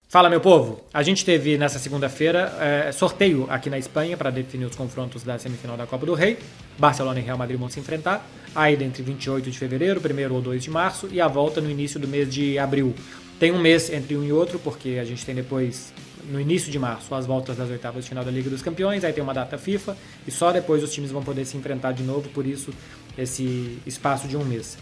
Fala, meu povo! A gente teve nessa segunda-feira sorteio aqui na Espanha para definir os confrontos da semifinal da Copa do Rei. Barcelona e Real Madrid vão se enfrentar. A ida entre 28 de fevereiro, 1º ou 2 de março, e a volta no início do mês de abril. Tem um mês entre um e outro, porque a gente tem depois, no início de março, as voltas das oitavas de final da Liga dos Campeões, aí tem uma data FIFA, e só depois os times vão poder se enfrentar de novo, por isso esse espaço de um mês.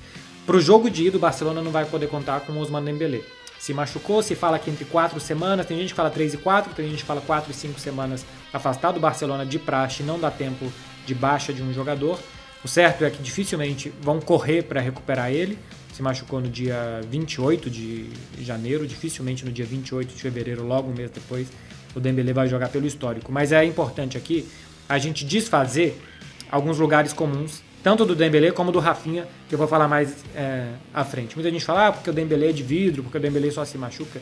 Para o jogo de ida, o Barcelona não vai poder contar com o Ousmane Dembélé. Se machucou, se fala que entre 4 semanas, tem gente que fala 3 e 4, tem gente que fala 4 e 5 semanas afastado. O Barcelona de praxe não dá tempo de baixa de um jogador. O certo é que dificilmente vão correr para recuperar ele. Se machucou no dia 28 de janeiro, dificilmente no dia 28 de fevereiro, logo um mês depois, o Dembélé vai jogar pelo histórico. Mas é importante aqui a gente desfazer alguns lugares comuns, tanto do Dembélé como do Rafinha, que eu vou falar mais à frente. Muita gente fala, porque o Dembélé é de vidro, porque o Dembélé só se machuca.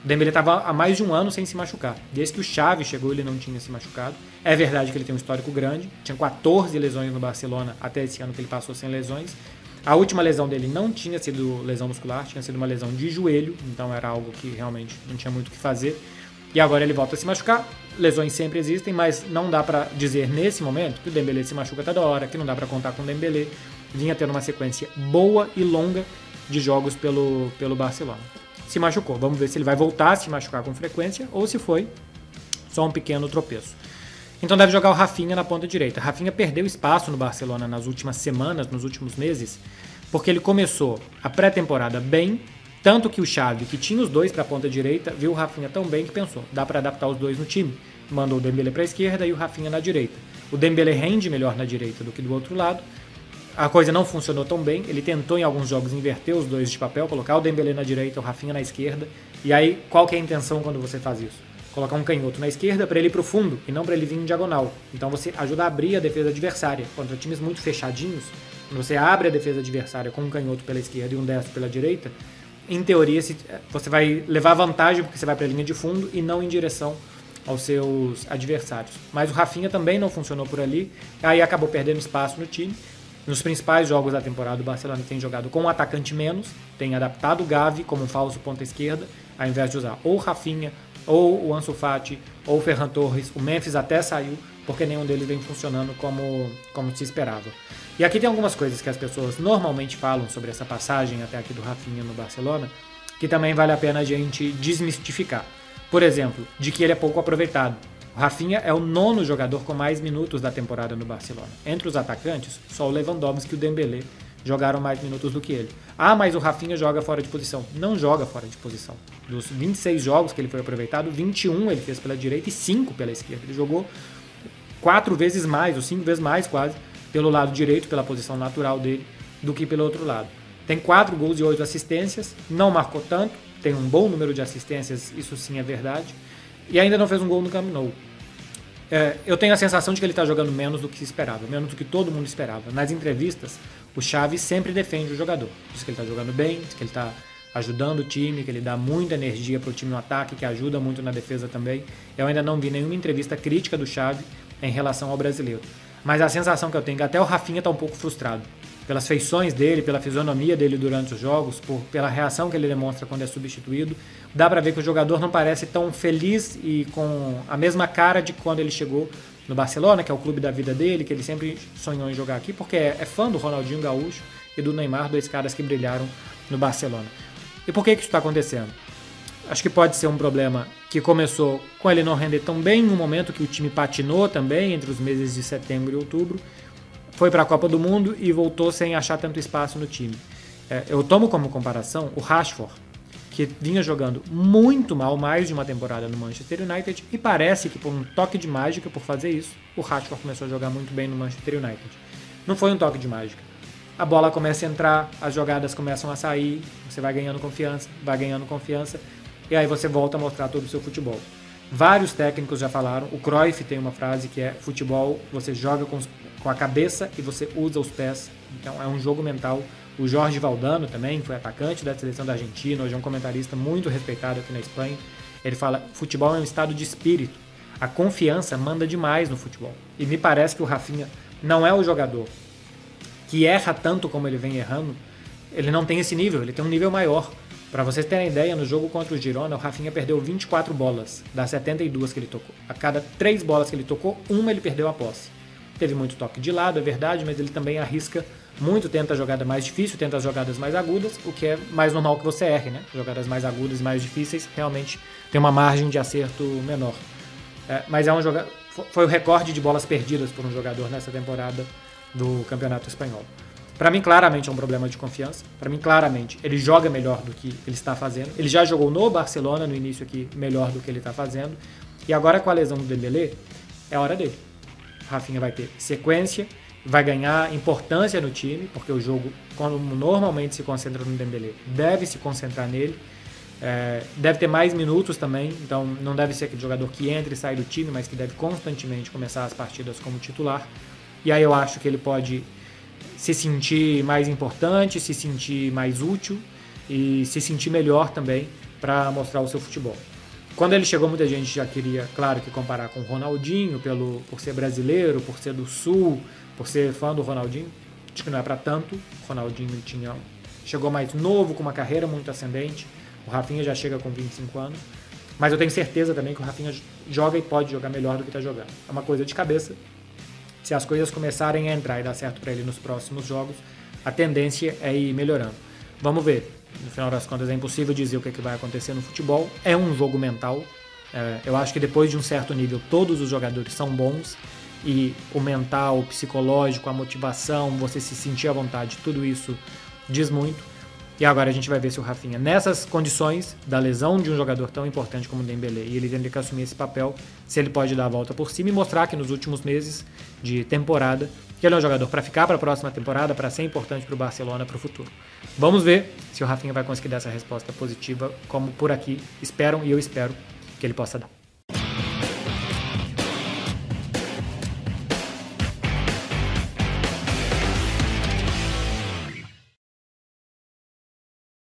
O Dembélé estava há mais de um ano sem se machucar. Desde que o Xavi chegou, ele não tinha se machucado. É verdade que ele tem um histórico grande, tinha 14 lesões no Barcelona até esse ano que ele passou sem lesões. A última lesão dele não tinha sido lesão muscular, tinha sido uma lesão de joelho, então era algo que realmente não tinha muito o que fazer. E agora ele volta a se machucar. Lesões sempre existem, mas não dá pra dizer nesse momento que o Dembélé se machuca toda hora, que não dá pra contar com o Dembélé. Vinha tendo uma sequência boa e longa de jogos pelo Barcelona. Se machucou, vamos ver se ele vai voltar a se machucar com frequência ou se foi só um pequeno tropeço. Então deve jogar o Rafinha na ponta direita. Rafinha perdeu espaço no Barcelona nas últimas semanas, nos últimos meses, porque ele começou a pré-temporada bem. Tanto que o Xavi, que tinha os dois para a ponta direita, viu o Rafinha tão bem que pensou, dá para adaptar os dois no time. Mandou o Dembélé para a esquerda e o Rafinha na direita. O Dembélé rende melhor na direita do que do outro lado. A coisa não funcionou tão bem. Ele tentou em alguns jogos inverter os dois de papel, colocar o Dembélé na direita, o Rafinha na esquerda. E aí, qual que é a intenção quando você faz isso? Colocar um canhoto na esquerda para ele ir para o fundo e não para ele vir em diagonal. Então você ajuda a abrir a defesa adversária. Contra times muito fechadinhos, quando você abre a defesa adversária com um canhoto pela esquerda e um destro pela direita, em teoria, você vai levar vantagem porque você vai para a linha de fundo e não em direção aos seus adversários. Mas o Rafinha também não funcionou por ali, aí acabou perdendo espaço no time. Nos principais jogos da temporada, o Barcelona tem jogado com um atacante menos, tem adaptado o Gavi como um falso ponta esquerda, ao invés de usar ou o Rafinha, ou o Ansu Fati, ou o Ferran Torres. O Memphis até saiu, porque nenhum deles vem funcionando como se esperava. E aqui tem algumas coisas que as pessoas normalmente falam sobre essa passagem até aqui do Rafinha no Barcelona, que também vale a pena a gente desmistificar. Por exemplo, de que ele é pouco aproveitado. O Rafinha é o 9º jogador com mais minutos da temporada no Barcelona. Entre os atacantes, só o Lewandowski e o Dembélé jogaram mais minutos do que ele. Ah, mas o Rafinha joga fora de posição. Não joga fora de posição. Dos 26 jogos que ele foi aproveitado, 21 ele fez pela direita e 5 pela esquerda. Ele jogou 4 vezes mais, ou 5 vezes mais quase, pelo lado direito, pela posição natural dele, do que pelo outro lado. Tem 4 gols e 8 assistências, não marcou tanto, tem um bom número de assistências, isso sim é verdade, e ainda não fez um gol no Camp Nou. Eu tenho a sensação de que ele está jogando menos do que se esperava, menos do que todo mundo esperava. Nas entrevistas, o Xavi sempre defende o jogador. Diz que ele está jogando bem, diz que ele está ajudando o time, que ele dá muita energia para o time no ataque, que ajuda muito na defesa também. Eu ainda não vi nenhuma entrevista crítica do Xavi em relação ao brasileiro. Mas a sensação que eu tenho é que até o Rafinha está um pouco frustrado. Pelas feições dele, pela fisionomia dele durante os jogos, pela reação que ele demonstra quando é substituído, dá pra ver que o jogador não parece tão feliz e com a mesma cara de quando ele chegou no Barcelona, que é o clube da vida dele, que ele sempre sonhou em jogar aqui, porque é fã do Ronaldinho Gaúcho e do Neymar, dois caras que brilharam no Barcelona. E por que isso está acontecendo? Acho que pode ser um problema que começou com ele não render tão bem, no momento que o time patinou também, entre os meses de setembro e outubro, foi para a Copa do Mundo e voltou sem achar tanto espaço no time. Eu tomo como comparação o Rashford, que vinha jogando muito mal mais de uma temporada no Manchester United, e parece que por um toque de mágica, por fazer isso, o Rashford começou a jogar muito bem no Manchester United. Não foi um toque de mágica. A bola começa a entrar, as jogadas começam a sair, você vai ganhando confiança, e aí você volta a mostrar todo o seu futebol. Vários técnicos já falaram, o Cruyff tem uma frase que é: futebol, você joga com a cabeça e você usa os pés, então é um jogo mental. O Jorge Valdano também, foi atacante da seleção da Argentina, hoje é um comentarista muito respeitado aqui na Espanha, ele fala: futebol é um estado de espírito, a confiança manda demais no futebol. E me parece que o Rafinha não é o jogador que erra tanto como ele vem errando, ele não tem esse nível, ele tem um nível maior. Para vocês terem ideia, no jogo contra o Girona, o Rafinha perdeu 24 bolas das 72 que ele tocou. A cada 3 bolas que ele tocou, uma ele perdeu a posse. Teve muito toque de lado, é verdade, mas ele também arrisca muito, tenta a jogada mais difícil, tenta as jogadas mais agudas, o que é mais normal que você erre, né? Jogadas mais agudas e mais difíceis realmente tem uma margem de acerto menor. Mas é um jogador, foi o recorde de bolas perdidas por um jogador nessa temporada do Campeonato Espanhol. Para mim, claramente é um problema de confiança. Para mim, claramente, ele joga melhor do que ele está fazendo. Ele já jogou no Barcelona, no início aqui, melhor do que ele está fazendo. E agora, com a lesão do Dembélé, é a hora dele. O Rafinha vai ter sequência, vai ganhar importância no time, porque o jogo, quando normalmente se concentra no Dembélé, deve se concentrar nele. Deve ter mais minutos também, então não deve ser aquele jogador que entra e sai do time, mas que deve constantemente começar as partidas como titular. E aí eu acho que ele pode se sentir mais importante, se sentir mais útil e se sentir melhor também para mostrar o seu futebol. Quando ele chegou, muita gente já queria, claro, que comparar com o Ronaldinho, por ser brasileiro, por ser do Sul, por ser fã do Ronaldinho. Acho que não é para tanto. O Ronaldinho chegou mais novo, com uma carreira muito ascendente. O Rafinha já chega com 25 anos. Mas eu tenho certeza também que o Rafinha joga e pode jogar melhor do que está jogando. É uma coisa de cabeça. Se as coisas começarem a entrar e dar certo para ele nos próximos jogos, a tendência é ir melhorando. Vamos ver. No final das contas, é impossível dizer o que vai acontecer no futebol. É um jogo mental. Eu acho que depois de um certo nível, todos os jogadores são bons. E o mental, o psicológico, a motivação, você se sentir à vontade, tudo isso diz muito. E agora a gente vai ver se o Rafinha, nessas condições da lesão de um jogador tão importante como o Dembélé, e ele tendo que assumir esse papel, se ele pode dar a volta por cima e mostrar que nos últimos meses de temporada, que ele é um jogador para ficar para a próxima temporada, para ser importante para o Barcelona, para o futuro. Vamos ver se o Rafinha vai conseguir dar essa resposta positiva, como por aqui esperam e eu espero que ele possa dar.